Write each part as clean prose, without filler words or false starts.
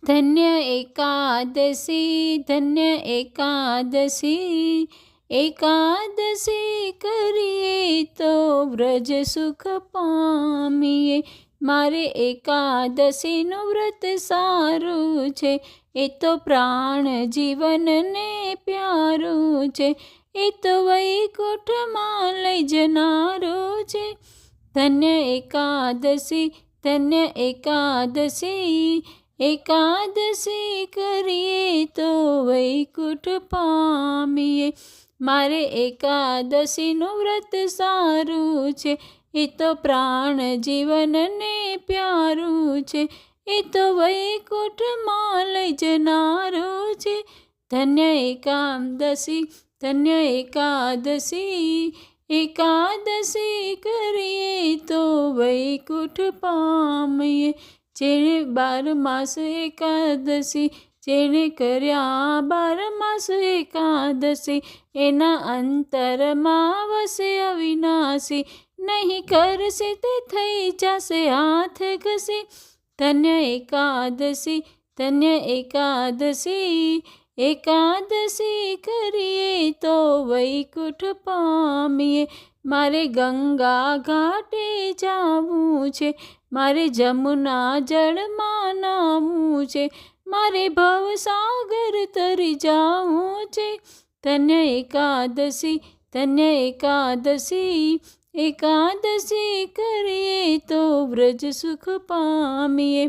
ધન્ય એકાદશી, ધન્ય એકાદશી, એકાદશી કરીએ તો વ્રજ સુખ પામીએ. મારે એકાદશીનું વ્રત સારું છે, એ તો પ્રાણ જીવનને પ્યારું છે, એ તો વૈકુંઠમાં લઈ જનારું છે. ધન્ય એકાદશી, ધન્ય એકાદશી, એકાદશી કરીએ તો વૈકુંઠ પામીએ. મારે એકાદશીનું વ્રત સારું છે, એ તો પ્રાણ જીવનને પ્યારું છે, એ તો વૈકુંઠમાં લઈ જનારું છે. ધન્ય એકાદશી, ધન્ય એકાદશી, એકાદશી કરીએ તો વૈકુંઠ પામીએ. જેણે 12 માસ એકાદશી, જેણે કર્યા 12 માસ એકાદશી, એના અંતરમાં વસે અવિનાશી, નહીં કરશે તે થઈ જશે હાથ ઘસી. ધન્ય એકાદશી, ધન્ય એકાદશી, એકાદશી કરીએ તો વૈકુંઠ પામીએ. મારે ગંગા ઘાટે જાવું છે, મારે જમુના જળમાં નાહવું છે, મારે ભવસાગર તરી જાવું છે. ધન્ય એકાદશી, ધન્ય એકાદશી, એકાદશી કરીએ તો વ્રજ સુખ પામીએ.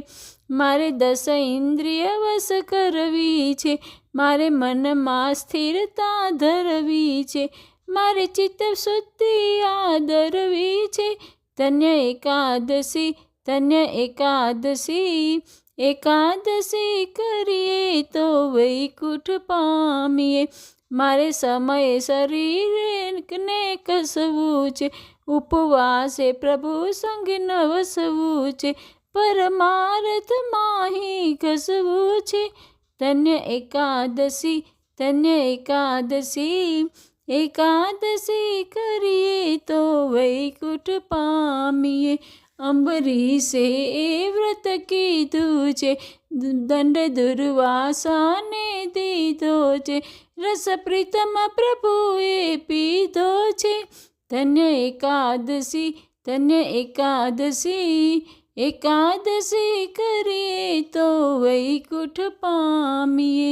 મારે 10 ઇન્દ્રિય વશ કરવી છે, મારે મનમાં સ્થિરતા ધરવી છે, મારે ચિત્ત શુદ્ધિ આદરવી છે. ધન્ય એકાદશી, ધન્ય એકાદશી, એકાદશી કરીએ તો વૈકુંઠ પામીએ. મારે સમયે શરીરને કસવું છે, ઉપવાસે પ્રભુ સંગ વસવું છે, પરમાર્થ માહી ઘસવું છે. ધન્ય એકાદશી, ધન્ય એકાદશી, એકાદશી કરીએ તો વૈકુંઠ પામીએ. અંબરીશે એ વ્રત કીધું છે, દંડ દુર્વાસાને દીધો છે, રસ પ્રીતમ પ્રભુએ પીધો છે. ધન્ય એકાદશી, ધન્ય એકાદશી, એકાદશી કરીએ તો વૈકુંઠ પામીએ.